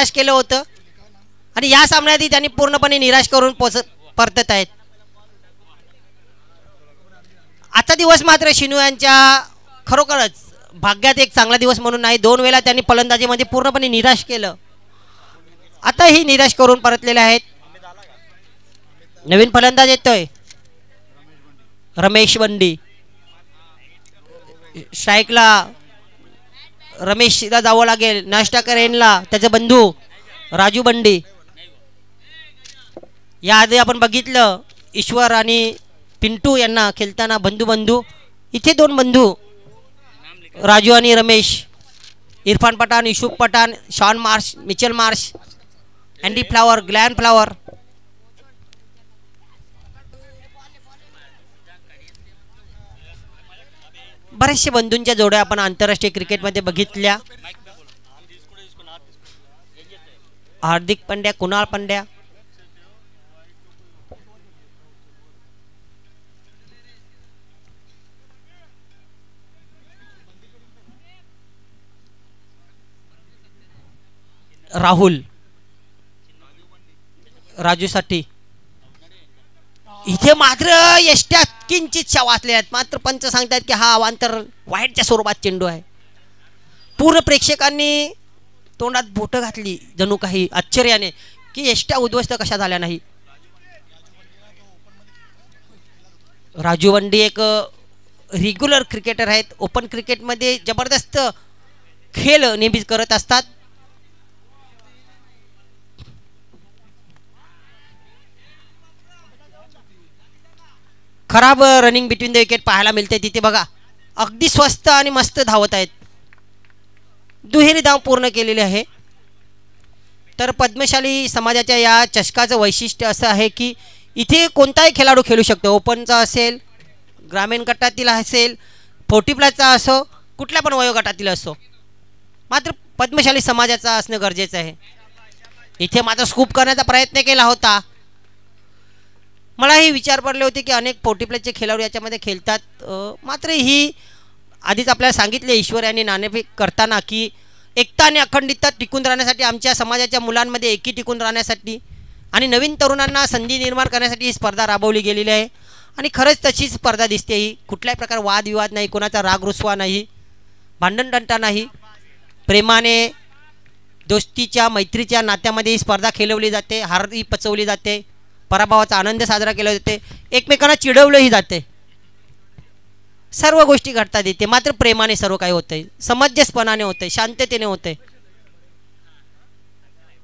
निराश केलं होतं आणि या सामन्यातही त्यांनी पूर्णपणे निराश करून परतत आहेत. आजचा दिवस मात्र शिनू यांच्या खरोखरच भाग्यात एक चांगला दिवस म्हणून नाही. 2 वेळा त्यांनी फलंदाजीमध्ये पूर्णपणे निराश केलं. आताही निराश करून परतलेले आहेत. नवीन फलंदाज येतोय रमेश बंडी. स्ट्राईकला रमेशला जावं लागेल. नाश्ता करेनला त्याचे बंधू राजू बंडी. याआधी आपण बघितलं ईश्वर आणि पिंटू यांना खेळताना बंधू. इथे 2 बंधू राजू आणि Ramesh. Irfan Pathan, Yusuf Pathan, Shaun Marsh, Mitchell Marsh, Andy Flower, Glenn Flower. बरेचसे बंधूंच्या जोड्या आपण आंतरराष्ट्रीय क्रिकेटमध्ये बघितल्या. हार्दिक पंड्या, कुणाल पंड्या. राहुल राजूसाठी. इथे मात्र यष्ट्या किंचित वाचले आहेत. मात्र पंच सांगतात की हा अवांतर वाईटच्या स्वरूपात चेंडू आहे. पूर्ण प्रेक्षकांनी तोंडात बोटं घातली जणू काही आश्चर्याने की यष्ट्या उद्ध्वस्त कशा झाल्या नाही. राजू बंडी एक रेग्युलर क्रिकेटर आहेत. ओपन क्रिकेटमध्ये जबरदस्त खेळ नेहमीच करत असतात. खराब रनिंग बिटवीन द विकेट पाहायला मिळते तिथे बघा. अगदी स्वस्त आणि मस्त धावत आहेत. दुहेरी धाव पूर्ण केलेली आहे. तर पद्मशाली समाजाच्या या चषकाचं वैशिष्ट्य असं आहे की इथे कोणताही खेळाडू खेळू शकतो. ओपनचा असेल, ग्रामीण गटातील असेल, 40+ असो, कुठल्या पण वयोगटातील असो, मात्र पद्मशाली समाजाचा असणं गरजेचं आहे. इथे मात्र स्कूप करण्याचा प्रयत्न केला होता. मलाही विचार पडले होते की अनेक 40+ खेळाडू याच्यामध्ये खेळतात. मात्र ही आधीच आपल्याला सांगितले ईश्वर यांनी नाणेफेक करताना की एकता आणि अखंडितता टिकून राहण्यासाठी, आमच्या समाजाच्या मुलांमध्ये एकी टिकून राहण्यासाठी आणि नवीन तरुणांना संधी निर्माण करण्यासाठी ही स्पर्धा राबवली गेलेली आहे. आणि खरंच तशीच स्पर्धा दिसते. ही कुठल्याही प्रकार वादविवाद नाही, कोणाचा राग रुसवा नाही, भांडणतंटा नाही. प्रेमाने दोस्तीच्या मैत्रीच्या नात्यामध्ये ही स्पर्धा खेळवली जाते. हारही पचवली जाते, पराभवाचा आनंद साजरा केला जाते, एकमेकांना चिडवलंही जाते. सर्व गोष्टी घडतात इथे. मात्र प्रेमाने सर्व काही होतंय, समंजसपणाने होतंय, शांततेने होतंय.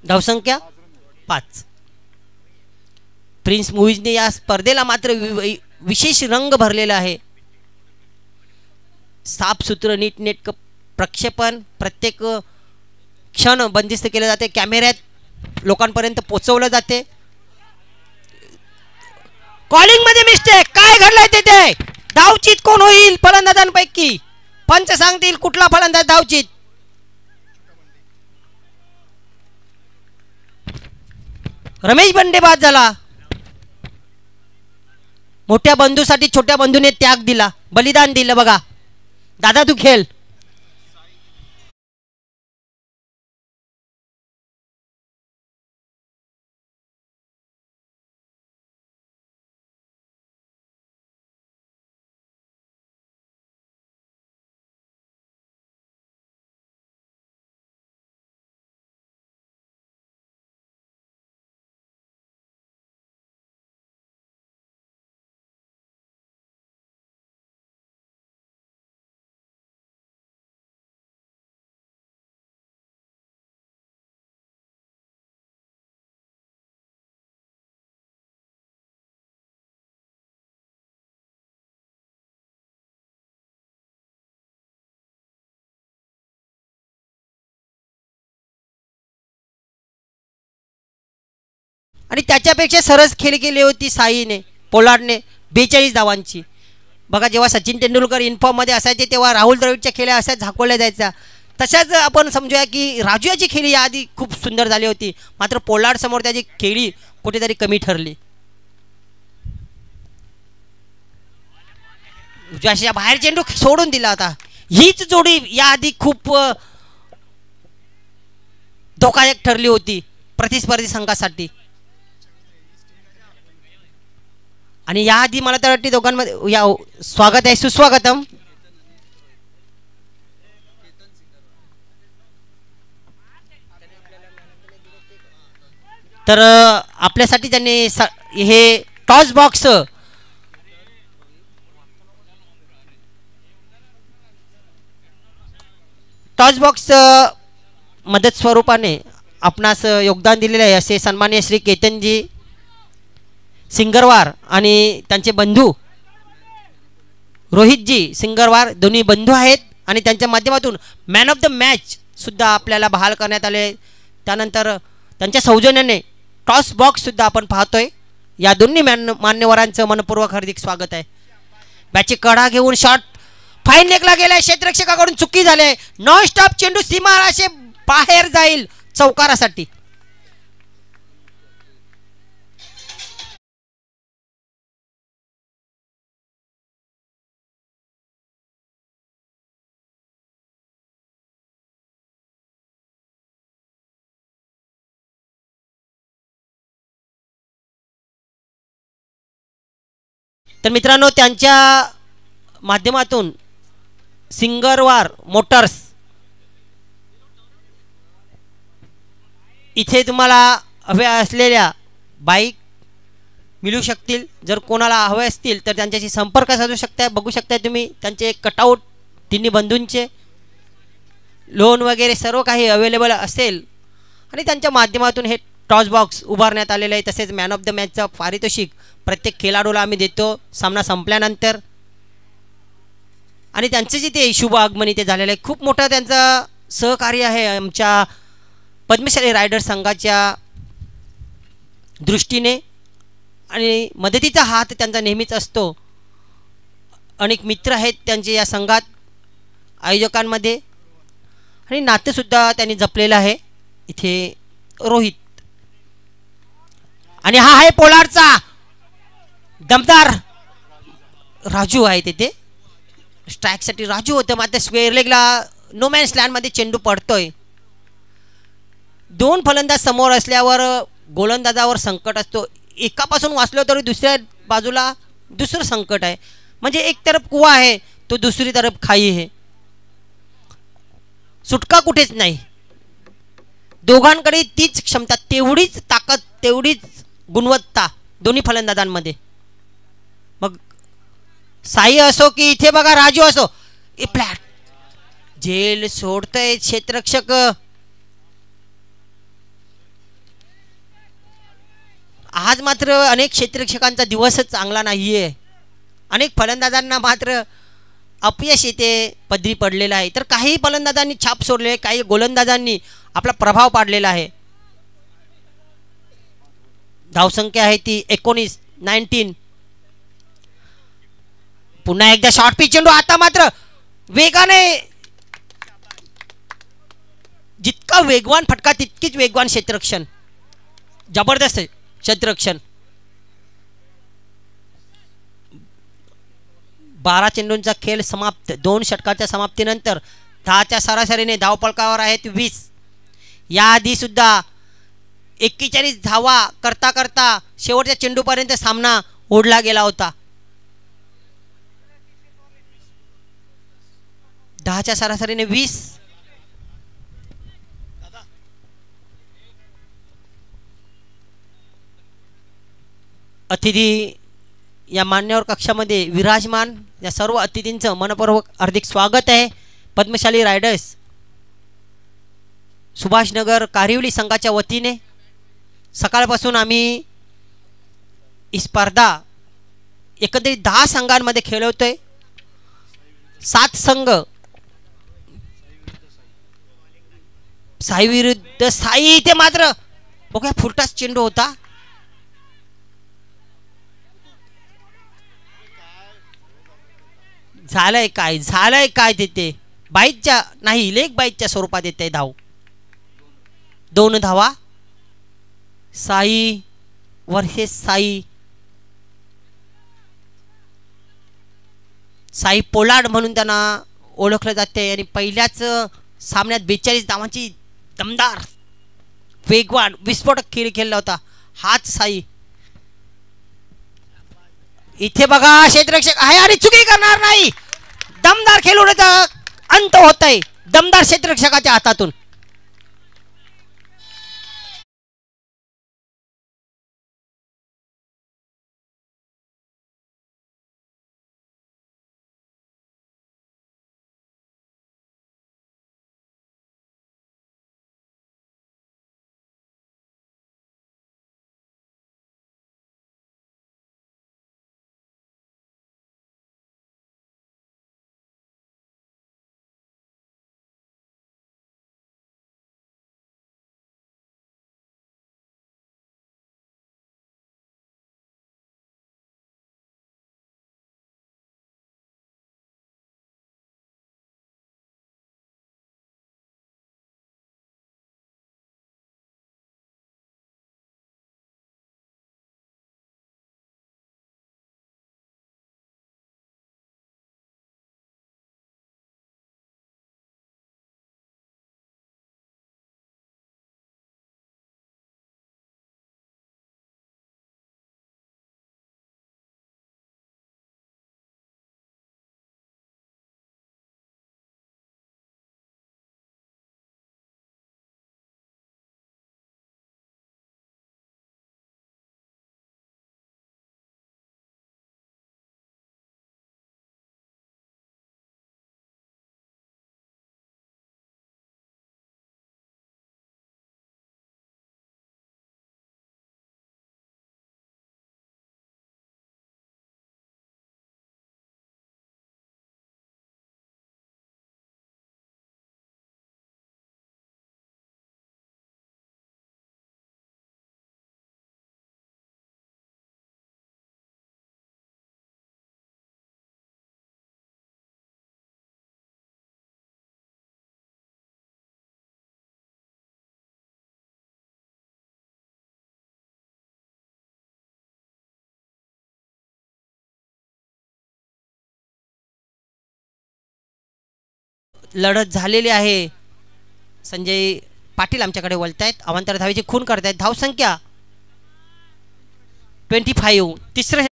धावसंख्या 5. प्रिन्स मूव्हीजने या स्पर्धेला मात्र विशेष रंग भरलेला आहे. साफसूत्र नीटनेटकं प्रक्षेपण, प्रत्येक क्षण बंदिस्त केले जाते. कॅमेऱ्यात लोकांपर्यंत पोहोचवलं जाते. कॉलिंग मध्ये मिस्टेक. काय घडलंय तिथे? धावचीत कोण होईल फलंदाजांपैकी? पंच सांगतील कुठला फलंदाज धावचीत. रमेश बंडे बाद झाला. मोठ्या बंधूसाठी छोट्या बंधूने त्याग दिला, बलिदान दिलं. बघा दादा तू खेळ. आणि त्याच्यापेक्षा सरस खेळ केली होती साईने, पोलार्डने 42 धावांची. बघा जेव्हा सचिन तेंडुलकर इन्फॉर्ममध्ये असायचे तेव्हा राहुल द्रविडच्या खेळ्या अशा झाकवल्या जायच्या. तशाच आपण समजूया की राजू याची खेळी याआधी खूप सुंदर झाली होती. मात्र पोलार्ड समोर त्याची खेळी कुठेतरी कमी ठरली. ज्याच्या बाहेर चेंडू सोडून दिला होता. हीच जोडी याआधी खूप धोकादायक ठरली होती प्रतिस्पर्धी संघासाठी. आणि याआधी मला तर वाटते दोघांमध्ये या स्वागत आहे, सुस्वागतम. तर आपल्यासाठी त्यांनी हे टॉस बॉक्स मदत स्वरूपाने आपणास योगदान दिलेले आहे असे सन्माननीय श्री केतनजी सिंगरवार आणि त्यांचे बंधू रोहितजी सिंगरवार दोन्ही बंधू आहेत आणि त्यांच्या माध्यमातून मॅन ऑफ द मॅच सुद्धा आपल्याला बहाल करण्यात आले. त्यानंतर त्यांच्या सौजन्याने टॉस बॉक्स सुद्धा आपण पाहतोय. या दोन्ही मान्यवरांचं मनपूर्वक हार्दिक स्वागत आहे. बॅटची कडा घेऊन शॉट फाईन लेगला गेलाय, क्षेत्ररक्षकाकडून चुकी झाली. नॉन स्टॉप चेंडू सीमाराशे बाहेर जाईल चौकारासाठी. तर मित्रांनो, त्यांच्या माध्यमातून सिंगरवार मोटर्स इथे तुम्हाला हव्या असलेल्या बाईक मिळू शकतील. जर कोणाला हवे असतील तर त्यांच्याशी संपर्क साधू शकता. बघू शकता तुम्ही त्यांचे कटआउट तिन्ही बंधूंचे, लोन वगैरे सर्व काही अवेलेबल असेल आणि त्यांच्या माध्यमातून हे टॉस बॉक्स उभारण्यात आलेलं आहे. तसेच मॅन ऑफ द मॅचचं पारितोषिक प्रत्येक खेळाडूला आम्ही देतो सामना संपल्यानंतर. आणि त्यांचं जे ते शुभ आगमन इथे झालेलं आहे, खूप मोठं त्यांचं सहकार्य आहे आमच्या पद्मशाली रायडर संघाच्या दृष्टीने आणि मदतीचा हात त्यांचा नेहमीच असतो. अनेक मित्र आहेत त्यांचे या संघात आयोजकांमध्ये आणि नातेसुद्धा त्यांनी जपलेलं आहे. इथे रोहित आणि हा आहे पोलार्डचा दमदार राजू आहे. तिथे स्ट्राईकसाठी राजू होतं, मात्र स्क्वेअर लेगला नो मॅन्स लँडमध्ये चेंडू पडतोय. दोन फलंदाज समोर असल्यावर गोलंदाजावर संकट असतो. एकापासून वाचलो तरी दुसऱ्या बाजूला दुसरं संकट आहे. म्हणजे एक तरफ कुवा आहे तो दुसरी तरफ खाई आहे, सुटका कुठेच नाही. दोघांकडे तीच क्षमता, तेवढीच ताकद, तेवढीच गुणवत्ता दोन्ही फलंदाजांमध्ये. मग साई असो की इथे बघा राजू असो, फ्लॅट झेल सोडतय क्षेत्ररक्षक. आज मात्र अनेक क्षेत्ररक्षकांचा दिवसच चांगला नाहीये. अनेक फलंदाजांना मात्र अपयश येथे पदरी पडलेलं आहे. तर काही फलंदाजांनी छाप सोडले, काही गोलंदाजांनी आपला प्रभाव पाडलेला आहे. धावसंख्या आहे ती 19. पुन्हा एकदा शॉर्ट पिच चेंडू. आता मात्र वेगाने, जितका वेगवान फटका तितकीच वेगवान क्षेत्ररक्षण. जबरदस्त क्षेत्ररक्षण. 12 चेंडूंचा खेळ समाप्त. 2 षटकाच्या समाप्तीनंतर 10च्या सरासरीने धावफलकावर आहेत 20. याआधी सुद्धा 41 धावा करता करता शेवटच्या चेंडूपर्यंत सामना ओढला गेला होता. 10च्या सरासरीने 20. अतिथी या मान्यवर कक्षामध्ये विराजमान या सर्व अतिथींचं मनपूर्वक हार्दिक स्वागत आहे. पद्मशाली रायडर्स सुभाषनगर कारिवली संघाच्या वतीने सकाळपासून आम्ही ही स्पर्धा एकंदरीत 10 संघांमध्ये खेळवतोय. 7 संघ साई विरुद्ध साई. इथे मात्र बघूया फुलटाच चेंडू होता. झालंय काय तिथे बाईकच्या नाही, लेग बाईकच्या स्वरूपात येते धाव. 2 धावा साई वर्सेस साई. साई पोलार्ड म्हणून त्यांना ओळखलं जाते आणि पहिल्याच सामन्यात 42 धावांची दमदार वेगवान विस्फोटक खेळ खेळला होता हाच साई. इथे बघा क्षेत्ररक्षक आहे आणि चुकी करणार नाही. दमदार खेळूचा अंत होत आहे दमदार क्षेत्ररक्षकाच्या हातातून. लढत झालेली आहे. संजय पाटील आमच्याकडे वळतायत अवांतर धावेची खून करतायत. धावसंख्या 25. तिसरं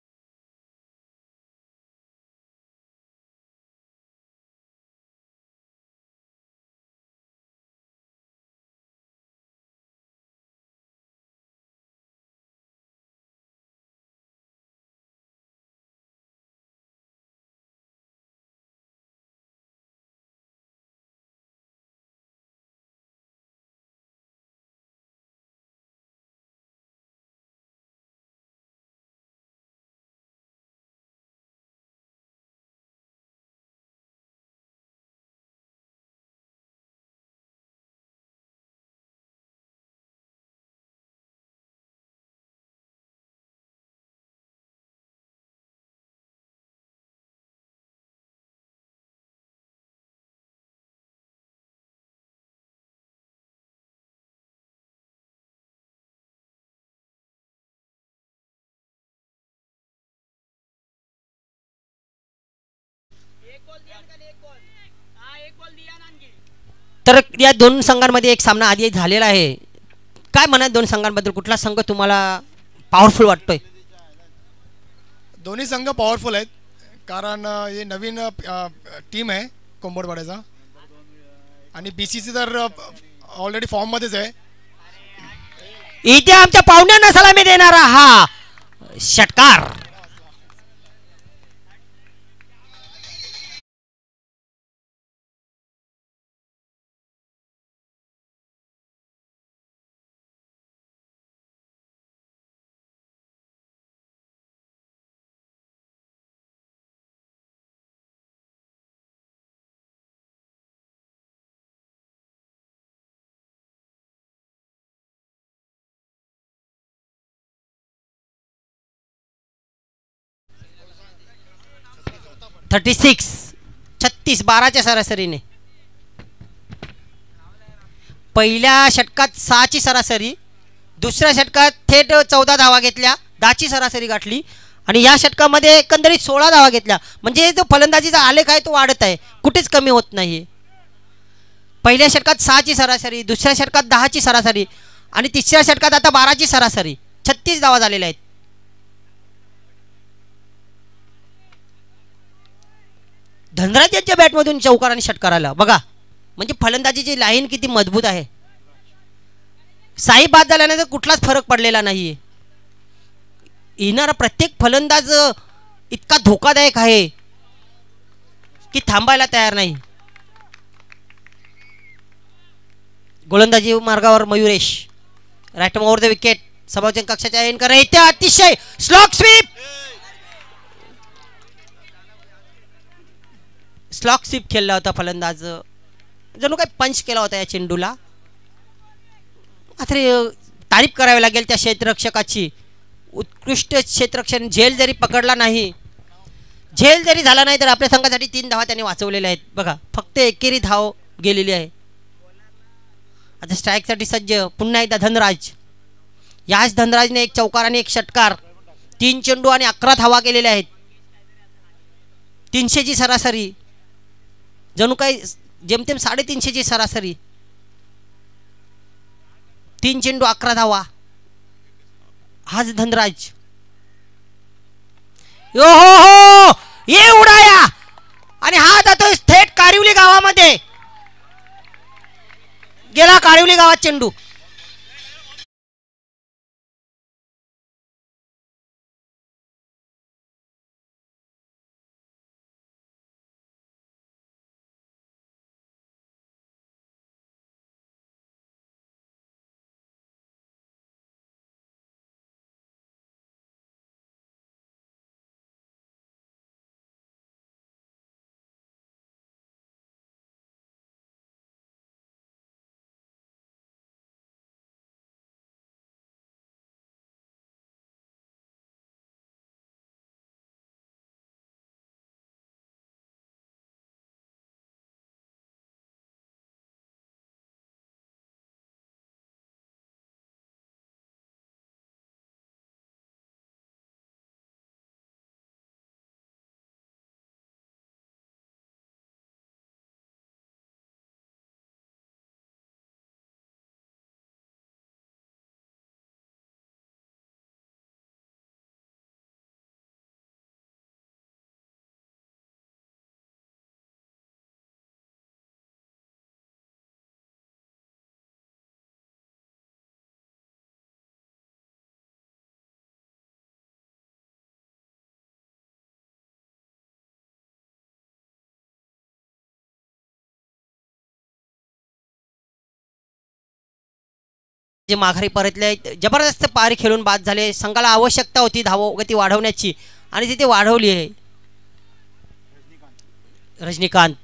1 गोल दिया ना 1 गोल. हां 1 गोल दिया ना आणखी. तर या दोन संघांमध्ये एक सामना आधी झालेला आहे. काय म्हणत दोन संघांबद्दल कुठला संघ तुम्हाला पॉवरफुल वाटतोय? दोन्ही संघ पॉवरफुल आहेत कारण हे नवीन टीम आहे कोंबडवाड्याचा आणि बीसीसी तर ऑलरेडी फॉर्म मध्येच आहे. इथे आमच्या पाहुण्यांना सलामी देणारा हा षटकार. थर्टी 36 12च्या सरासरीने. पहिल्या षटकात 6ची सरासरी, दुसऱ्या षटकात थेट 14 धावा घेतल्या, 10ची सरासरी गाठली आणि या षटकामध्ये एकंदरीत 16 धावा घेतल्या. म्हणजे जो फलंदाजीचा आलेख आहे तो वाढत आहे, कुठेच कमी होत नाही. पहिल्या षटकात 6ची सरासरी, दुसऱ्या षटकात 10ची सरासरी आणि तिसऱ्या षटकात आता 12ची सरासरी, 36 धावा झालेल्या आहेत. धनराजांच्या बॅटमधून चौकार आणि षटकार आला बघा. म्हणजे फलंदाजीची लाईन किती मजबूत आहे. साई बाद झाल्यानंतर कुठलाच फरक पडलेला नाहीये. येणारा प्रत्येक फलंदाज इतका धोकादायक आहे की थांबायला तयार नाही. गोलंदाजी मार्गावर Mayuresh, right over the wicket, समोरच्या कक्षाच्या एंकर येते अतिशय स्लॉक स्वीप. स्लॉक स्वीप खेळला होता फलंदाज, जणू काही पंच केला होता या चेंडूला. मात्र तारीफ करावी लागेल त्या क्षेत्ररक्षकाची. उत्कृष्ट क्षेत्ररक्षण. झेल जरी पकडला नाही, झेल जरी झाला नाही तर आपल्या संघासाठी 3 धावा त्यांनी वाचवलेल्या आहेत बघा. फक्त एकेरी धाव गेलेली आहे. आता स्ट्राईकसाठी सज्ज पुन्हा एकदा धनराज. याच धनराजने एक चौकार आणि एक षटकार, 3 चेंडू आणि 11 धावा केलेल्या आहेत. 300ची सरासरी, जणू काही जेमतेम 350ची सरासरी. 3 चेंडू 11 धावा. हाच धनराज. यो हो हो, ये उडाया आणि हा जातोय थेट कारिवली गावामध्ये. गेला कारिवली गावात चेंडू. जे माघारी परतले, जबरदस्त पारी खेळून बाद झाले. संघाला आवश्यकता होती धावगती वाढवण्याची आणि तिथे वाढवली आहे. रजनीकांत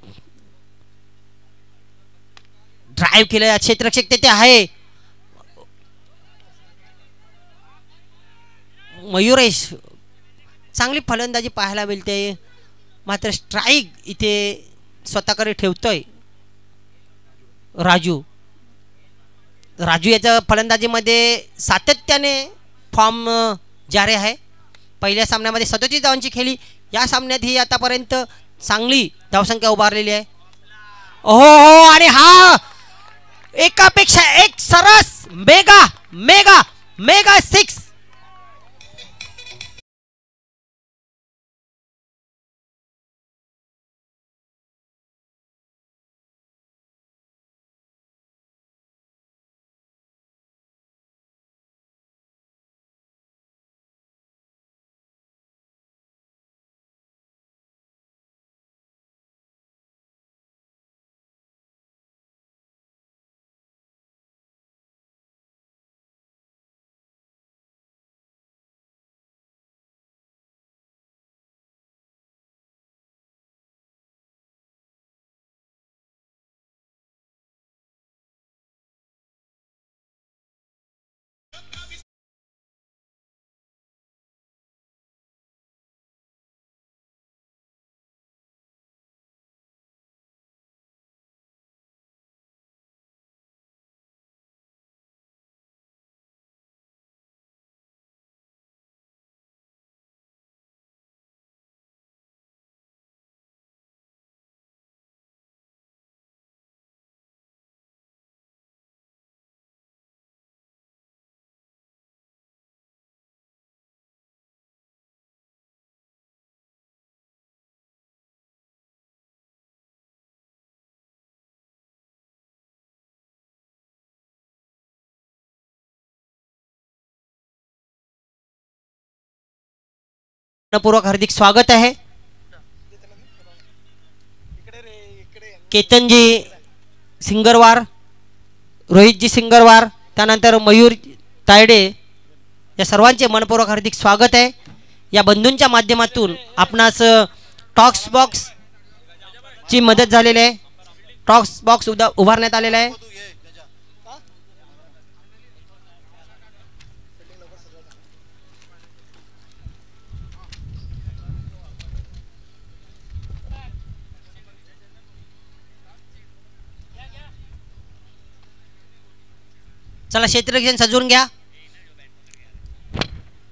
ड्राईव्ह केलं, क्षेत्ररक्षक तेथे आहे. मयुरेश चांगली फलंदाजी पाहायला मिळते, मात्र स्ट्राईक इथे स्वतःकडे ठेवतोय राजू. राजू याच्या फलंदाजीमध्ये सातत्याने फॉर्म जारी आहे. पहिल्या सामन्यामध्ये 37 धावांची खेळी, या सामन्यात ही आतापर्यंत चांगली धावसंख्या उभारलेली आहे. ओहो हो, आणि हा एकापेक्षा एक सरस मेगा मेगा मेगा 6 मनपूर्वक हार्दिक स्वागत आहे. केतनजी सिंगरवार, रोहितजी सिंगरवार, त्यानंतर मयूर तायडे, या सर्वांचे मनपूर्वक हार्दिक स्वागत आहे. या बंधूंच्या माध्यमातून आपणास टॉक्स बॉक्स ची मदत झालेली आहे. टॉक्स बॉक्स उभारण्यात आलेला आहे. चला क्षेत्ररक्षण सजवून घ्या.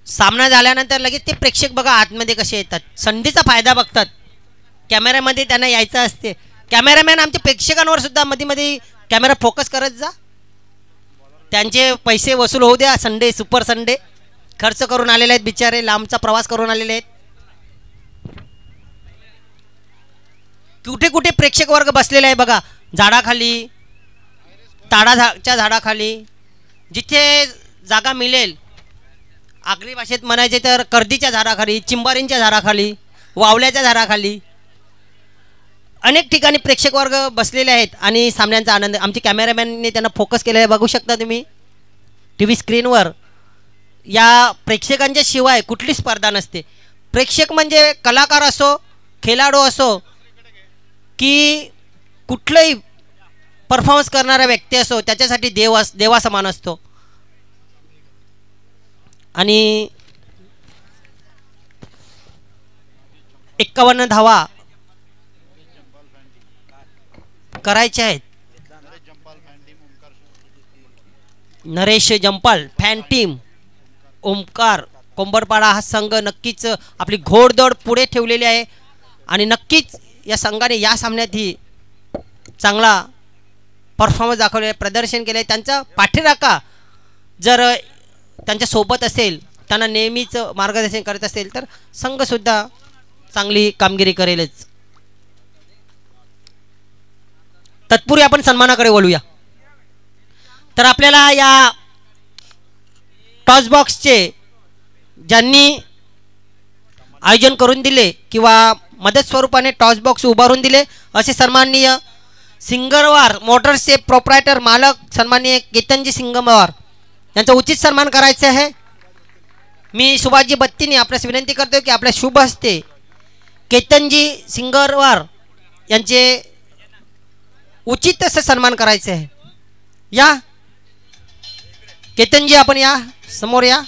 सामना झाल्यानंतर लगेच ते प्रेक्षक बघा आतमध्ये कसे येतात, संधीचा फायदा बघतात. कॅमेऱ्यामध्ये त्यांना यायचं असते. कॅमेरामॅन आमच्या प्रेक्षकांवर सुद्धा मध्ये मध्ये कॅमेरा फोकस करत जा. त्यांचे पैसे वसूल होऊ द्या. संडे सुपर संडे खर्च करून आलेले आहेत बिचारे, लांबचा प्रवास करून आलेले आहेत. कुठे कुठे प्रेक्षक वर्ग बसलेला आहे बघा, झाडाखाली, ताडाच्या झाडाखाली, जिथे जागा मिळेल. आगरी भाषेत म्हणायचे तर कर्दीच्या झाडाखाली, चिंबारींच्या झाडाखाली, वावल्याच्या झाडाखाली अनेक ठिकाणी प्रेक्षक वर्ग बसलेले आहेत आणि सामन्यांचा आनंद. आमचे कॅमेरामॅनने त्यांना फोकस केलेला आहे, बघू शकता तुम्ही टी व्ही स्क्रीनवर. या प्रेक्षकांच्या शिवाय कुठली स्पर्धा नसते. प्रेक्षक म्हणजे कलाकार असो, खेळाडू असो की कुठलंही परफॉर्मन्स करणारा व्यक्ती असो, त्याच्यासाठी देवासमान असतो. आणि 51 धावा करायचे आहेत. नरेश जंपाल फॅन टीम, ओमकार कोंबडपाडा हा संघ नक्कीच आपली घोडदौड पुढे ठेवलेली आहे आणि नक्कीच या संघाने या सामन्यातही चांगला परफॉर्मन्स दाखवले, प्रदर्शन केले. त्यांचा पाठीराखा जर त्यांच्या सोबत असेल, त्यांना नेहमीच मार्गदर्शन करत असेल तर संघसुद्धा चांगली कामगिरी करेलच. तत्पूर्वी आपण सन्मानाकडे वळूया. तर आपल्याला या टॉस बॉक्सचे ज्यांनी आयोजन करून दिले किंवा मदत स्वरूपाने टॉस बॉक्स उभारून दिले असे सन्माननीय सिंगरवार मोटर्सचे प्रोप्रायटर मालक सन्माननीय केतनजी सिंगरवार यांचा उचित सन्मान करायचा आहे. मी सुभाषजी बत्तीने आपल्यास विनंती करतो की आपल्या शुभ हस्ते केतनजी सिंगरवार यांचे उचित असं सन्मान करायचे आहे. या केतनजी, आपण या समोर या.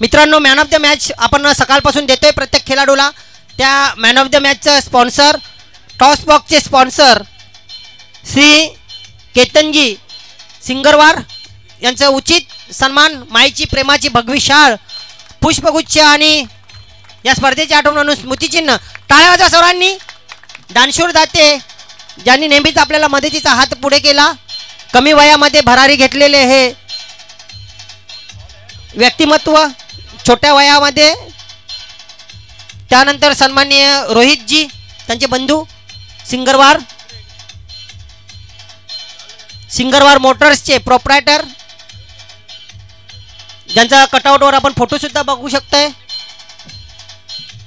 मित्रांनो, मॅन ऑफ द मॅच आपण सकाळपासून देतोय प्रत्येक खेळाडूला. त्या मॅन ऑफ द मॅचचा स्पॉन्सर, टॉस बॉक्सचे स्पॉन्सर श्री केतनजी सिंगरवार यांचं उचित सन्मान, माईची प्रेमाची भगवी शाळ, पुष्पगुच्छ आणि या स्पर्धेची आठवण म्हणून स्मृतिचिन्ह. टाळ्या वाजवा सर्वांनी. दानशूर दाते ज्यांनी नेहमीच आपल्याला मदतीचा हात पुढे केला, कमी वयामध्ये भरारी घेतलेले हे व्यक्तिमत्व छोट्या वयामध्ये. त्यानंतर सन्माननीय रोहितजी, त्यांचे बंधू सिंगरवार, सिंगरवार मोटर्सचे प्रोप्रायटर, ज्यांचा कटआउटवर आपण फोटोसुद्धा बघू शकतोय.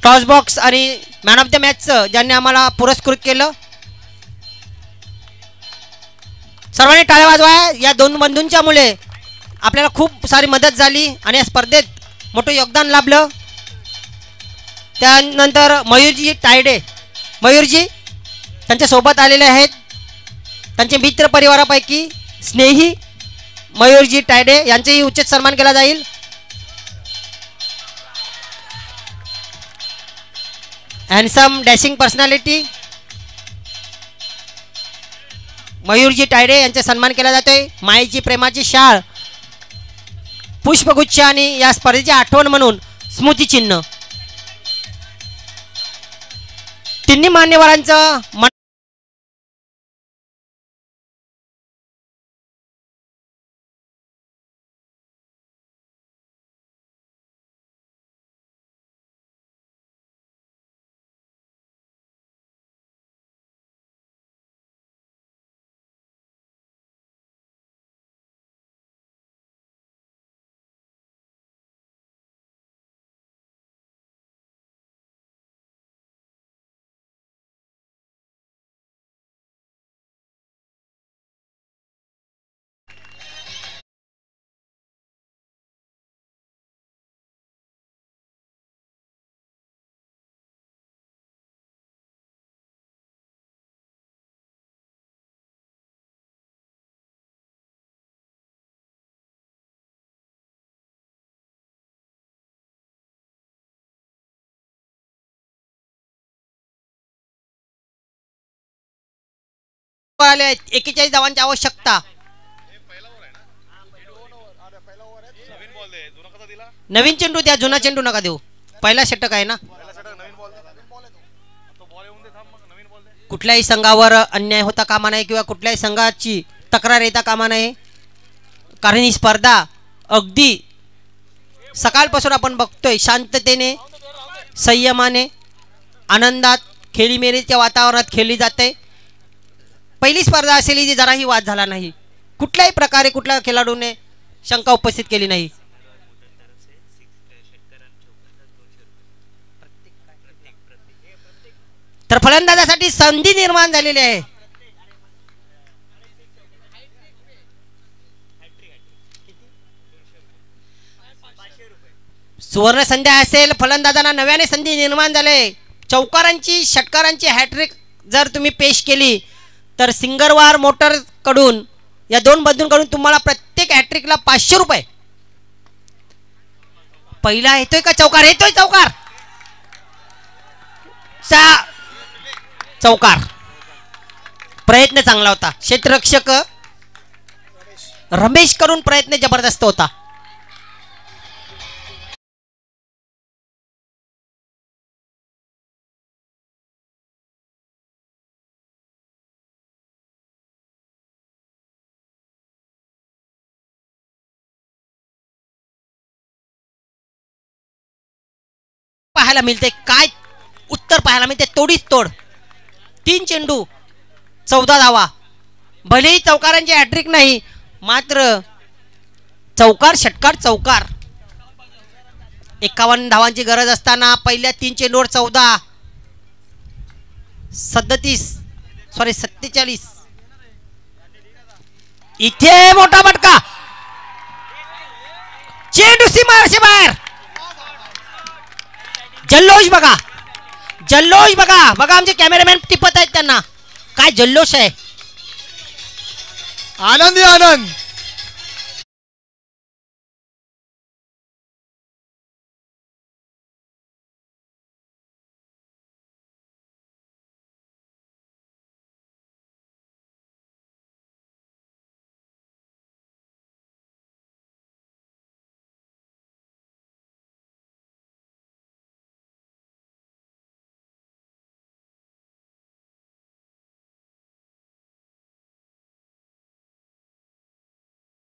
टॉस बॉक्स आणि मॅन ऑफ द मॅचचं ज्यांनी आम्हाला पुरस्कृत केलं, सर्वांनी टाळ्या वाजवा. या दोन बंधूंच्या मुळे आपल्याला खूप सारी मदत झाली आणि या स्पर्धेत मोठं योगदान लाभलं. त्यानंतर मयूरजी तायडे, मयूरजी त्यांच्यासोबत आलेले आहेत. त्यांचे मित्र परिवारापैकी स्नेही मयूरजी तायडे यांचेही उचित सन्मान केला जाईल. Handsome dashing personality Mayurji Tayde यांचा सन्मान केला जातोय. माईची प्रेमाची शाळ, पुष्पगुच्छ आणि या स्पर्धेची आठवण म्हणून स्मृतिचिन्ह. तिन्ही मान्यवरांचं आले आहेत. 41 धावांची आवश्यकता. नवीन चेंडू द्या, जुना चेंडू नका देऊ. पहिला षटक आहे ना. कुठल्याही संघावर अन्याय होता कामा नाही किंवा कुठल्याही संघाची तक्रार येता कामा नये, कारण ही स्पर्धा अगदी सकाळपासून आपण बघतोय शांततेने, संयमाने, आनंदात, खेळीमेळीच्या वातावरणात खेळली जाते. पहिली स्पर्धा असेल जी जराही वाद झाला नाही. कुठल्याही प्रकारे कुठल्या खेळाडूने शंका उपस्थित केली नाही. तर फलंदाजासाठी संधी निर्माण झालेली आहे. सुवर्ण संधी असेल, फलंदाजांना नव्याने संधी निर्माण झाले. चौकारांची षटकारांची हॅट्रिक जर तुम्ही पेश केली तर सिंगरवार मोटर कडून या दोन बंधूंकडून तुम्हाला प्रत्येक हॅट्रिकला 500 रुपये. पहिला येतोय का चौकार? येतोय चौकार. चौकार. प्रयत्न चांगला होता. क्षेत्ररक्षक रमेश करून प्रयत्न जबरदस्त होता. पाहायला मिळते काय उत्तर पाहायला मिळते. तोडीच तोड. 3 चेंडू 14 धावा. भलेही चौकारांची हॅट्रिक नाही, मात्र चौकार षटकार चौकार. 51 धावांची गरज असताना पहिल्या 3 चेंडूवर 14 47 इथे मोठा फटका. चेंडू सीमारेषे बाहेर. जल्लोष बघा, जल्लोष बघा. बघा आमचे कॅमेरामॅन टिपत आहेत त्यांना. काय जल्लोष आहे. आनंदी आनंद.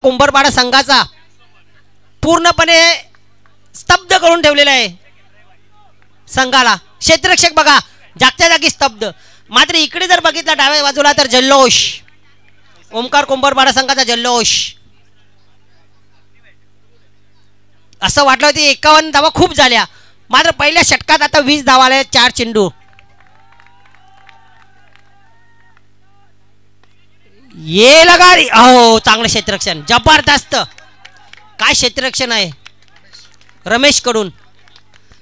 कुंभारपाडा संघाचा पूर्णपणे स्तब्ध करून ठेवलेला आहे संघाला. क्षेत्ररक्षक बघा जागच्या जागी स्तब्ध. मात्र इकडे जर बघितलं डाव्या बाजूला तर जल्लोष. ओमकार कुंभारपाडा संघाचा जल्लोष. असं वाटलं होतं 51 धावा खूप झाल्या, मात्र पहिल्या षटकात आता 20 धावा आल्या. 4 चेंडू. ये लगा. हो चांगलं क्षेत्ररक्षण. जबरदस्त. काय क्षेत्ररक्षण आहे रमेश कडून.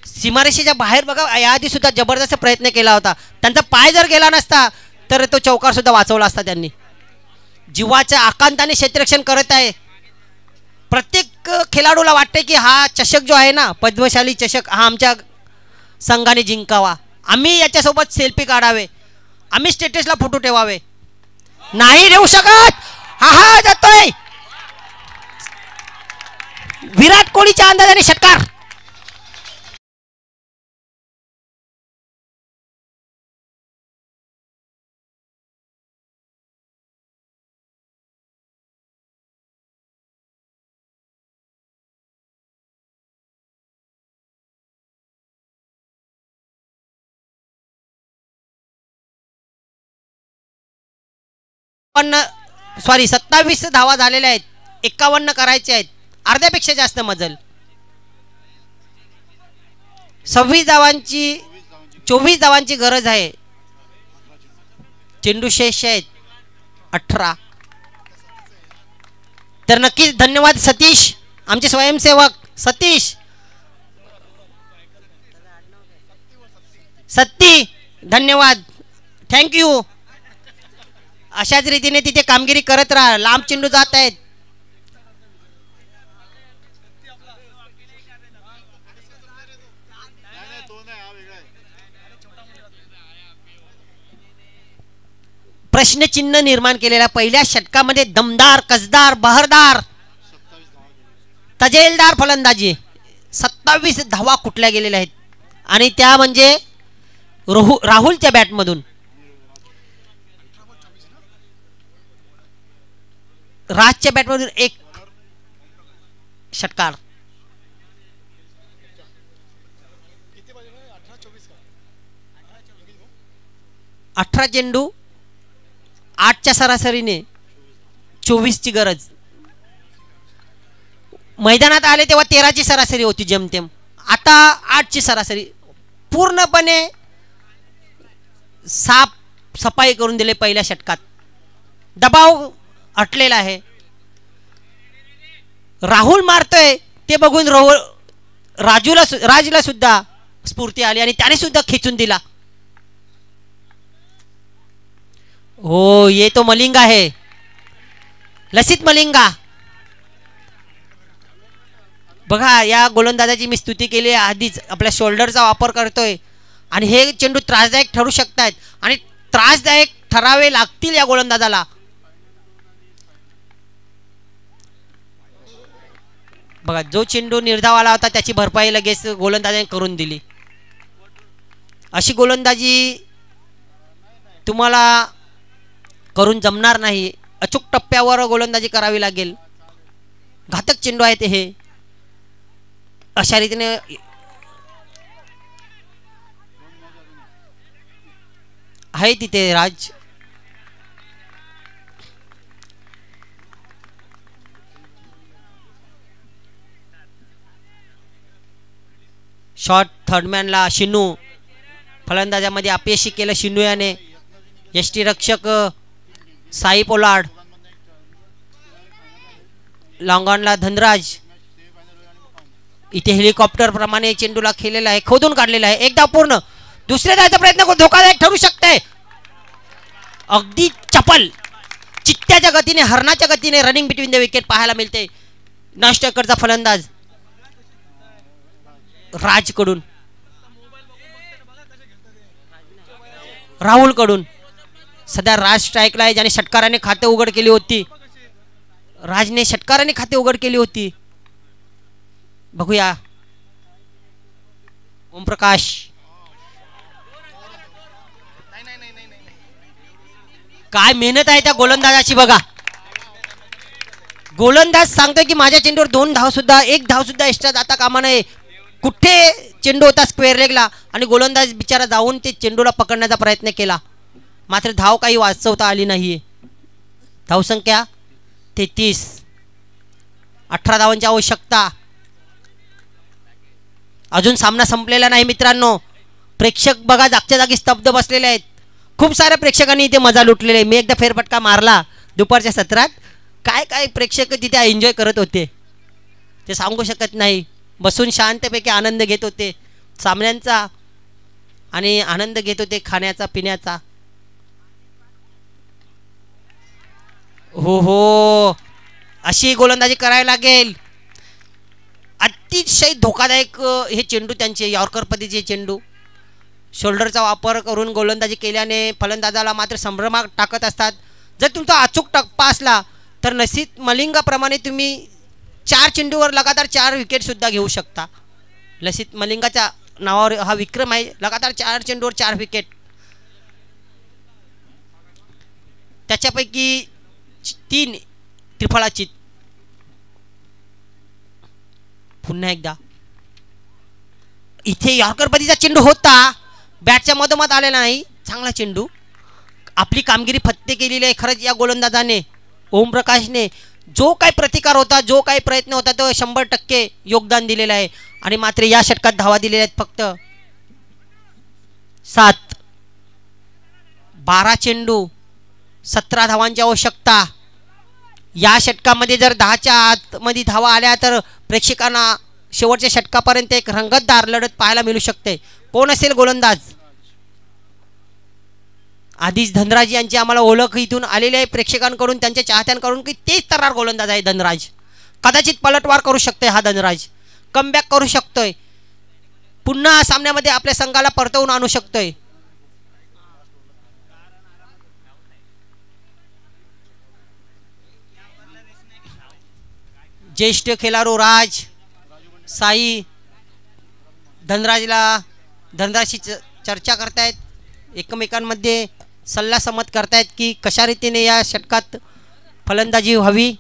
सीमारेषेच्या बाहेर बघा याआधी सुद्धा जबरदस्त प्रयत्न केला होता. त्यांचा पाय जर गेला नसता तर तो चौकार सुद्धा वाचवला असता त्यांनी. जीवाच्या आकांताने क्षेत्ररक्षण करत आहे. प्रत्येक खेळाडूला वाटते की हा चषक जो आहे ना, पद्मशाली चषक, हा आमच्या संघाने जिंकावा. आम्ही याच्यासोबत सेल्फी काढावे, आम्ही स्टेटसला फोटो ठेवावे. नाही देऊ शकत. हा हा जातोय. विराट कोहलीच्या अंदाजाने षटकार. पण सॉरी 27 धावा झालेल्या आहेत. 51 करायचे आहेत. अर्ध्यापेक्षा जास्त मजल. 26 धावांची 24 धावांची गरज आहे. चेंडू शेष आहेत 18. तर नक्कीच धन्यवाद सतीश, आमचे स्वयंसेवक सतीश. सत्ती धन्यवाद, थँक्यू. अशाच रीतीने तिथे कामगिरी करत राहा. लांब चेंडू जात आहेत. प्रश्नचिन्ह निर्माण केलेला. पहिल्या षटकामध्ये दमदार, कसदार, बहरदार, तजेलदार फलंदाजी, 27 धावा कुठल्या गेलेल्या आहेत आणि त्या म्हणजे राहुलच्या बॅटमधून. राजच्या बॅटमधून एक षटकार. 18 चेंडू 8च्या सरासरीने 24ची गरज. मैदानात आले तेव्हा 13ची सरासरी होती जेमतेम, आता 8ची सरासरी. पूर्णपणे साफ सफाई करून दिले पहिल्या षटकात. दबाव हटलेला आहे. राहुल मारतोय ते बघून राजला सुद्धा स्फूर्ती आली आणि त्याने सुद्धा खेचून दिला. हो, ये तो मलिंगा है, लसित मलिंगा. बघा, या गोलंदाजाची मी स्तुती केली आधीच. आपल्या शोल्डरचा वापर करतोय आणि हे चेंडू त्रासदायक ठरू शकतात आणि त्रासदायक ठरावे लागतील या गोलंदाजाला. बघा, जो चेंडू निर्धाव आला होता त्याची भरपाई लगेच गोलंदाजाने करून दिली. अशी गोलंदाजी तुम्हाला करून जमणार नाही. अचूक टप्प्यावर गोलंदाजी करावी लागेल. घातक चेंडू आहेत हे. अशा रीतीने आहे तिथे राज. शॉट थर्डमॅनला शिनू. फलंदाजामध्ये अपयशी केलं शिनू याने. यष्टीरक्षक साई पोलार्ड. लॉंगॉनला धनराज. इथे हेलिकॉप्टर प्रमाणे चेंडूला खेळलेला आहे, खोदून काढलेला आहे. एकदा पूर्ण. दुसऱ्या धावाचा प्रयत्न धोकादायक ठरू शकते. अगदी चपल चित्त्याच्या गतीने, हरणाच्या गतीने रनिंग बिटवीन द विकेट पाहायला मिळते. नाश्टकरचा फलंदाज राजकडून, राहुलकडून. सध्या राज स्ट्राईकला आहे, ज्याने षटकाराने खाते उघड केली होती. राजने षटकाराने खाते उघड केली होती. बघूया. ओमप्रकाश. काय मेहनत आहे त्या गोलंदाजाची बघा. गोलंदाज सांगतोय की माझ्या चेंडूवर 2 धाव सुद्धा, 1 धाव सुद्धा एक्स्ट्रा जाता कामा नये. कुठे चेंडू होता स्क्वेअर लेगला आणि गोलंदाज बिचारा जाऊन ते चेंडूला पकडण्याचा प्रयत्न केला, मात्र धाव काही वाचवता आली नाहीये. धावसंख्या 33. 18 धावांची आवश्यकता. अजून सामना संपलेला नाही मित्रांनो. प्रेक्षक बघा जागच्या जागी स्तब्ध बसलेले आहेत. खूप साऱ्या प्रेक्षकांनी इथे मजा लुटलेली आहे. मी एकदा फेरफटका मारला दुपारच्या सत्रात. काय काय प्रेक्षक तिथे एन्जॉय करत होते ते सांगू शकत नाही. बसून शांतपैकी आनंद घेत होते सामन्यांचा आणि आनंद घेत होते खाण्याचा पिण्याचा. हो हो, अशी गोलंदाजी करायला लागेल. अतिशय धोकादायक हे चेंडू त्यांचे, यॉर्कर पद्धतीचे चेंडू. शोल्डरचा वापर करून गोलंदाजी केल्याने फलंदाजाला मात्र संभ्रमात टाकत असतात. जर तुमचा अचूक टप्पा असला तर लसित मलिंगाप्रमाणे तुम्ही 4 चेंडूवर लगातार 4 विकेट सुद्धा घेऊ शकता. लसित मलिंगाच्या नावावर हा विक्रम आहे. लगातार 4 चेंडूवर 4 विकेट. त्याच्यापैकी 3 त्रिफळाची. पुन्हा एकदा इथे यॉर्कर पद्धतीचा चेंडू होता, बॅटच्या मधोमध आलेला नाही. चांगला चेंडू. आपली कामगिरी फत्ते केलेली आहे खरंच या गोलंदाजाने. ओमप्रकाशने जो काही प्रतिकार होता, जो काही प्रयत्न होता तो 100% योगदान दिलेलं आहे. आणि मात्र या षटकात धावा दिलेल्या आहेत फक्त 7. 12 चेंडू 17 धावांची आवश्यकता. या षटकामध्ये जर 10च्या आतमध्ये धावा आल्या तर प्रेक्षकांना शेवटच्या षटकापर्यंत एक रंगतदार लढत पाहायला मिळू शकते. कोण असेल गोलंदाज? आधीच धनराज यांची आम्हाला ओळख इथून आलेली आहे प्रेक्षकांकडून, त्यांच्या चाहत्यांकडून, की तेच तरार गोलंदाज आहे धनराज. कदाचित पलटवार करू शकतोय हा धनराज. कमबॅक करू शकतोय. पुन्हा सामन्यामध्ये आपल्या संघाला परतवून आणू शकतोय. ज्येष्ठ खेळाडू राज साई धनराजशी चर्चा करतायत एकमेकांमध्ये सल्लासमत करतायत की कशा रीतीने या षटकात फलंदाजी व्हावी.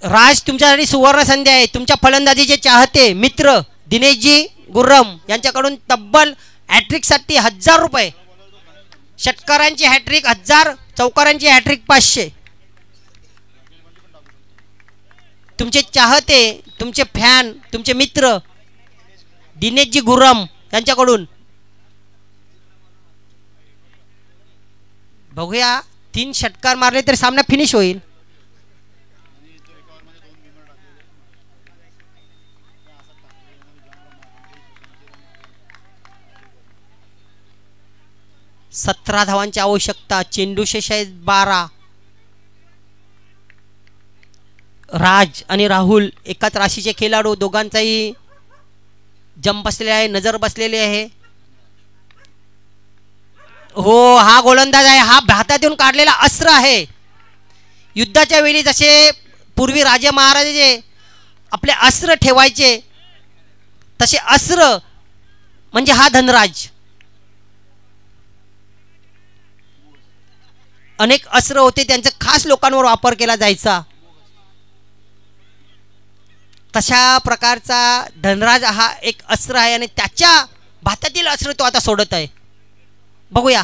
राज तुमच्यासाठी सुवर्ण संधी आहे. तुमच्या फलंदाजीचे चाहते मित्र दिनेशजी गुर्रम यांच्याकडून तब्बल हॅट्रिकसाठी 1000 रुपये, षटकारांची हॅट्रिक 1000, चौकारांची हॅट्रिक 500. तुमचे चाहते, तुमचे फॅन, तुमचे मित्र दिनेशजी गुर्रम यांच्याकडून बघूया 3 षटकार मारले तर सामना फिनिश होईल. सतरा धावांची आवश्यकता. चेंडू शेष आहेत 12. राज आणि राहुल एकाच राशीचे खेळाडू, दोघांचाही जम बसलेला आहे, नजर बसलेली आहे. हो, हा गोलंदाज आहे. हा हातातून काढलेला अस्त्र आहे. युद्धाच्या वेळी जसे पूर्वी राजे महाराजे आपले अस्त्र ठेवायचे तसे अस्त्र म्हणजे हा धनराज. अनेक अस्त्र होते, त्यांचा खास लोकांवर वापर केला जायचा. तशा प्रकारचा धनराज हा एक अस्त्र आहे आणि त्याच्या भातातील अस्त्र तो आता सोडत आहे. बघूया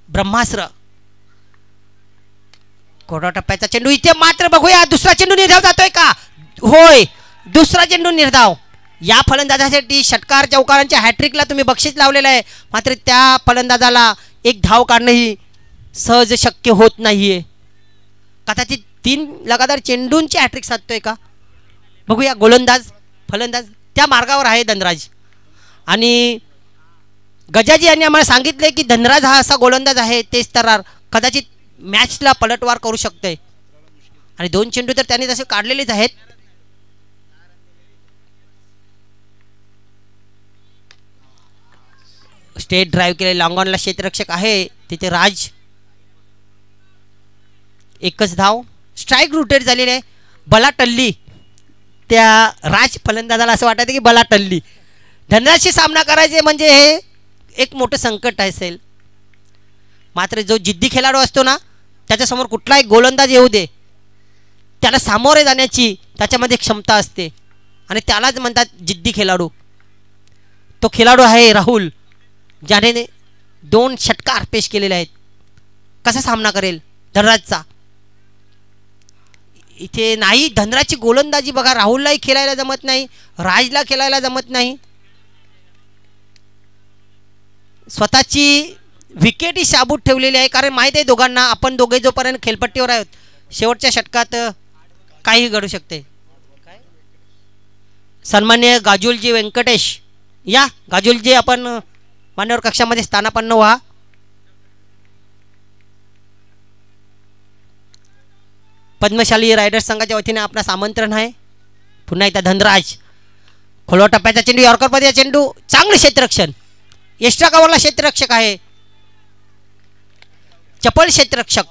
ब्रह्मास्त्र. कोणा टप्प्याचा चेंडू इथे मात्र बघूया दुसरा चेंडू निर्धाव जातोय का? होय, दुसरा चेंडू निर्धाव. या फलंदाजासाठी षटकार चौकारांच्या हॅट्रिकला तुम्ही बक्षीस लावलेलं आहे, मात्र त्या फलंदाजाला एक धाव काढणंही सहज शक्य होत नाहीये. कदाचित 3 लगातार चेंडूंची हॅट्रिक साधतोय का? बघूया. गोलंदाज फलंदाज त्या मार्गावर आहे धनराज. आणि गजाजी यांनी आम्हाला सांगितले की धनराज हा असा गोलंदाज आहे तेच तर कदाचित मॅचला पलटवार करू शकते. आणि 2 चेंडू तर त्यांनी तसे काढलेलेच आहेत. स्टेट ड्राईव्ह केले. लॉंगॉनला क्षेत्ररक्षक आहे तिथे राज. एकच धाव. स्ट्राईक रुटेट झालेले आहे. बला टल्ली. त्या राज फलंदाजाला असं वाटतं की बला टल्ली. धनराजशी सामना करायचे म्हणजे हे एक मोठं संकट असेल. मात्र जो जिद्दी खेळाडू असतो ना त्याच्यासमोर कुठलाही गोलंदाज येऊ दे त्याला सामोरे जाण्याची त्याच्यामध्ये क्षमता असते आणि त्यालाच म्हणतात जिद्दी खेळाडू. तो खेळाडू आहे राहुल, ज्याने 2 षटकार पेश केलेले आहेत. कसा सामना करेल धनराजचा? इथे नाही. धनराजची गोलंदाजी बघा. राहुललाही खेळायला जमत नाही, राजला खेळायला जमत नाही. स्वतःची विकेटही शाबूत ठेवलेली आहे, कारण माहीत आहे दोघांना आपण दोघे जोपर्यंत खेळपट्टीवर आहोत शेवटच्या षटकात काही घडू शकते. सन्मान्य गाजुलजी व्यंकटेश, या गाजुलजी आपण मान्यवर कक्षामध्ये स्थानापन्न व्हा. पद्मशाली रायडर्स संघाच्या वतीने आपणास आमंत्रण आहे. पुन्हा एकदा धनराज. खोलवा टप्प्याचा चेंडू, यॉर्करमध्ये चेंडू, चांगले क्षेत्ररक्षण. एक्स्ट्रा कव्हरला क्षेत्ररक्षक आहे, चपल क्षेत्ररक्षक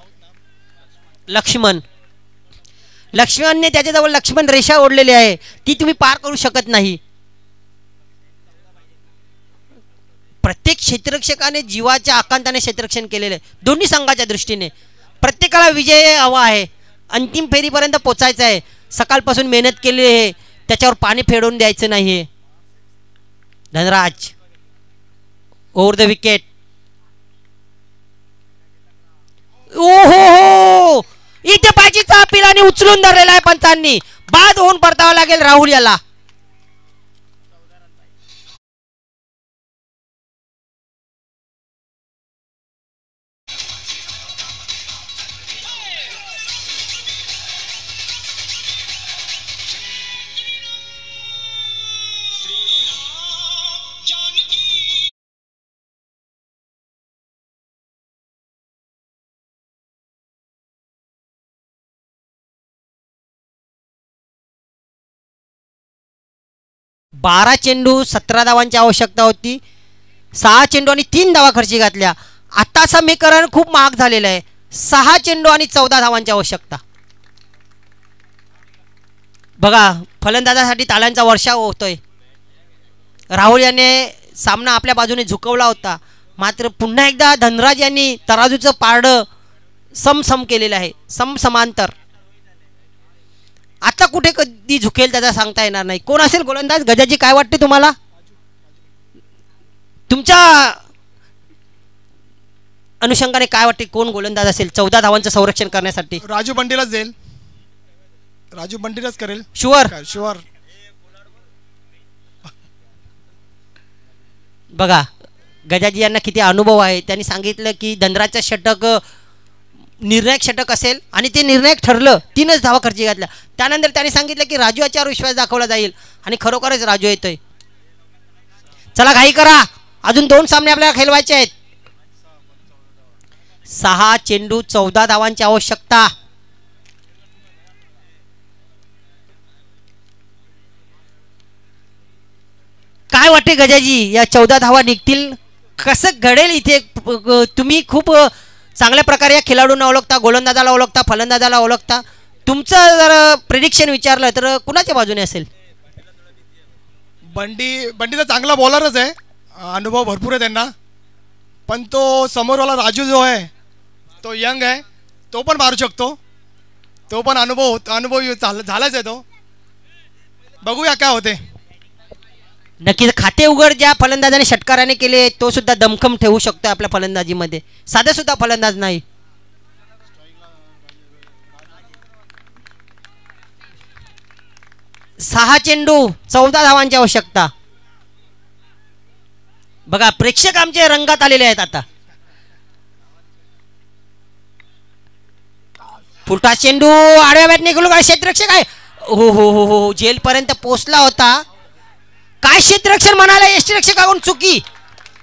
लक्ष्मणने त्याच्याजवळ लक्ष्मण रेषा ओढलेली आहे, ती तुम्ही पार करू शकत नाही. प्रत्येक क्षेत्ररक्षकाने जीवाच्या आकांताने क्षेत्ररक्षण केलेले आहे. दोन्ही संघाच्या दृष्टीने प्रत्येकाला विजय हवा आहे, अंतिम फेरीपर्यंत पोचायचं आहे. सकाळपासून मेहनत केली आहे, त्याच्यावर पाणी फेडून द्यायचं नाहीये. Dhanraj over the wicket. ओहो, इथे पायचीचा अपील आणि उचलून धरलेला आहे पंचांनी. बाद होऊन परतावा लागेल राहुल याला. 12 चेंडू 17 धावांची आवश्यकता होती. 6 चेंडू आणि 3 धावा खर्ची घातल्या. आता समीकरण खूप महाग झालेलं आहे. 6 चेंडू आणि 14 धावांची आवश्यकता. बघा फलंदाजासाठी तालांचा वर्षाव होतोय. राहुल याने सामना आपल्या बाजूने झुकवला होता, मात्र पुन्हा एकदा धनराज यांनी तराजूचं पारडं समसम केलेलं आहे, समसमांतर. आता कुठे कधी झुकेल त्याचा सांगता येणार नाही. कोण असेल गोलंदाज? गजाजी काय वाटते तुम्हाला? तुमच्या अनुषंगाने काय वाटते कोण गोलंदाज असेल 14 धावांचं संरक्षण करण्यासाठी? राजू बंटीलाच देईल. राजू बंटीलाच करेल. शुअर? शुअर. बघा गजाजी यांना किती अनुभव आहे. त्यांनी सांगितलं की धनराजचं षटक निर्णायक षटक असेल आणि ते निर्णायक ठरलं. 3च धावा खर्ची घातल्या. त्यानंतर त्यांनी सांगितलं की राजू याच्यावर विश्वास दाखवला जाईल आणि खरोखरच राजू येतोय. चला घाई करा, अजून 2 सामने आपल्याला खेळवायचे आहेत. 6 चेंडू 14 धावांची आवश्यकता. काय वाटते गजाजी, या 14 धावा निघतील? कसं घडेल इथे? तुम्ही खूप चांगल्या प्रकारे या खेळाडूंना ओळखता, गोलंदाजाला ओळखता, फलंदाजाला ओळखता. तुमचं जर प्रेडिक्शन विचारलं तर कुणाच्या बाजूने असेल? बंटी तर चांगला बॉलरच आहे, अनुभव भरपूर आहे त्यांना. पण तो समोरवाला राजू जो आहे तो यंग आहे, तो पण मारू शकतो. तो पण अनुभव झालाच आहे तो. बघूया काय होते. नक्कीच खाते उघड ज्या फलंदाजाने षटकाराने केले तो सुद्धा दमखम ठेवू शकतो आपल्या फलंदाजीमध्ये. साधा सुद्धा फलंदाज नाही. सहा चेंडू 14 धावांची आवश्यकता. बघा प्रेक्षक आमचे रंगात आलेले आहेत आता. फुलटा चेंडू आडव्या बॅटने गेलो. काय क्षेत्ररक्षक आहे? हो हो हो हो, जेल पर्यंत पोहोचला होता. काय क्षेत्ररक्षण म्हणाला? यष्टीरक्षकाकडून चुकी,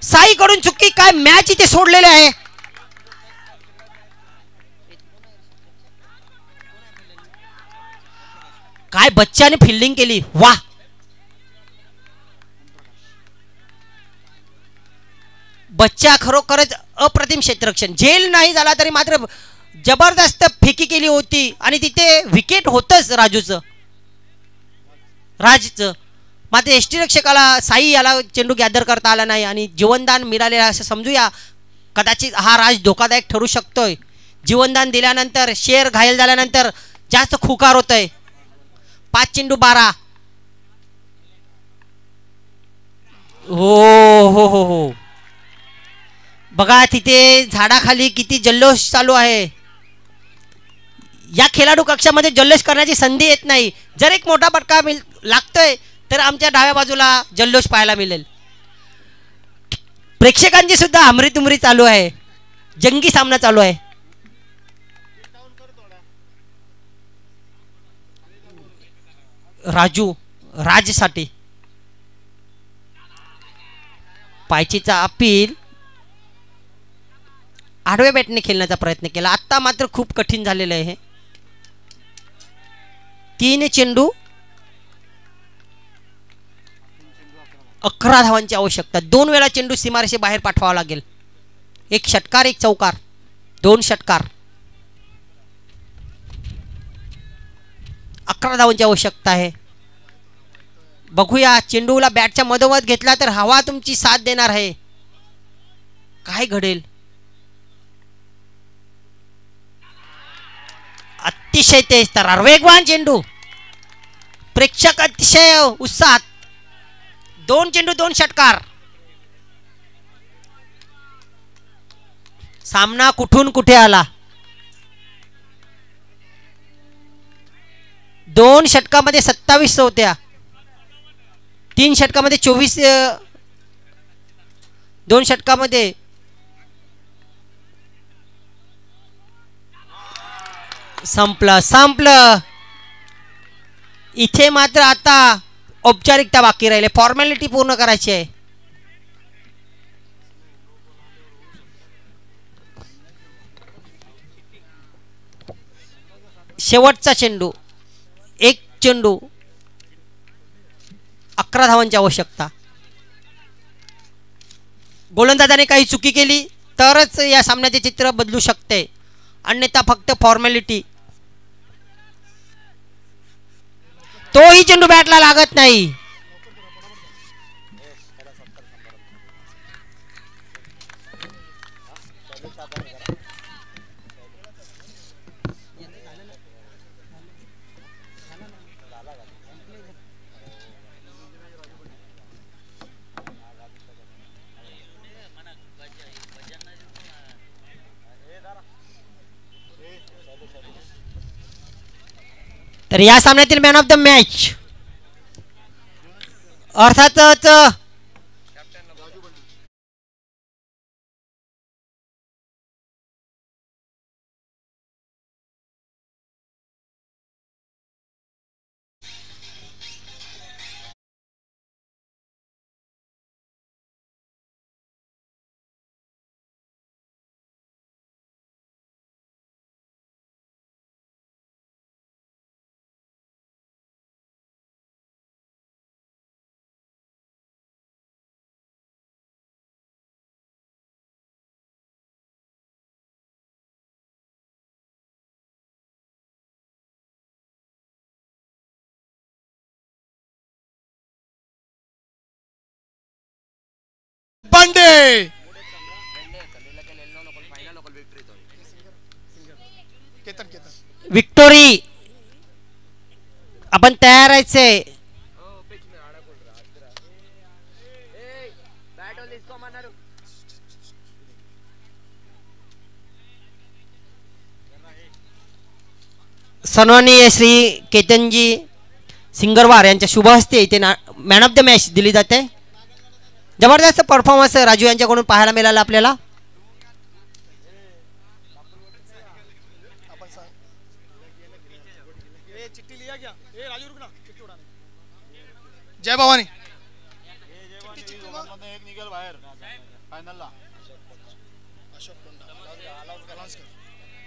साईकडून चुकी. काय मॅच इथे सोडलेले आहे. काय बच्चाने फिल्डिंग केली, वाह. बच्चा खरोखरच अप्रतिम क्षेत्ररक्षण. झेल नाही झाला तरी मात्र जबरदस्त फेकी केली होती आणि तिथे विकेट होतच राजचं. मात्र यष्टीरक्षकाला साई याला चेंडू गॅदर करता आला नाही आणि जीवनदान मिळालेला असं समजूया. कदाचित हा राज धोकादायक ठरू शकतोय. जीवनदान दिल्यानंतर शेर घायल झाल्यानंतर जास्त खुकार होतोय. 5 चेंडू 12. हो हो हो हो, बघा तिथे झाडाखाली किती जल्लोष चालू आहे. या खेळाडू कक्षामध्ये जल्लोष करण्याची संधी येत नाही. जर एक मोठा फटका लागतोय तर आमच्या डाव्या बाजूला जल्लोष पाहायला मिळेल. प्रेक्षकांची सुद्धा हमरीतुमरी चालू आहे. जंगी सामना चालू आहे. राजसाठी पायचीचा अपील. आडव्या बॅटने खेळण्याचा प्रयत्न केला. आता मात्र खूप कठीण झालेलं आहे. 3 चेंडू 11 धावांची आवश्यकता. 2 वेळा चेंडू सीमारेषे बाहेर पाठवावा लागेल. 1 षटकार 1 चौकार, 2 षटकार. 11 धावांची आवश्यकता आहे. बघूया, चेंडूला बॅटच्या मधोमध घेतला तर हवा तुमची साथ देणार आहे. काय घडेल? अतिशय तेज तरार, वेगवान चेंडू. प्रेक्षक अतिशय उत्साहात. 2 चेंडू 2 षटकार. सामना कुठून कुठे आला. 2 षटकामध्ये 27 चौथ्या, 3 षटकामध्ये 24. 2 षटकामध्ये संपलं. इथे मात्र आता औपचारिकता बाकी राहिले. फॉर्मॅलिटी पूर्ण करायची आहे. शेवटचा चेंडू 1 चेंडू 11 धावांची आवश्यकता. गोलंदाजाने काही चुकी केली तरच या सामन्याचे चित्र बदलू शकते, अन्यथा फक्त फॉर्मॅलिटी. तोही चेंडू बॅटला लागत नाही. तर या सामन्यातील मॅन ऑफ द मॅच अर्थातच बांडे विक्टोरी. आपण तयार आहे. सन्माननीय श्री केतनजी सिंगरवार यांच्या शुभ हस्ते इथे मॅन ऑफ द मॅच दिली जाते. जबरदस्त परफॉर्मन्स राजू यांच्याकडून पाहायला मिळाला आपल्याला. जय भवानी.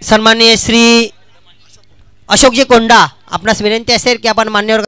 सन्माननीय श्री अशोकजी कोंडा, आपणास विनंती असेल की आपण मान्यवर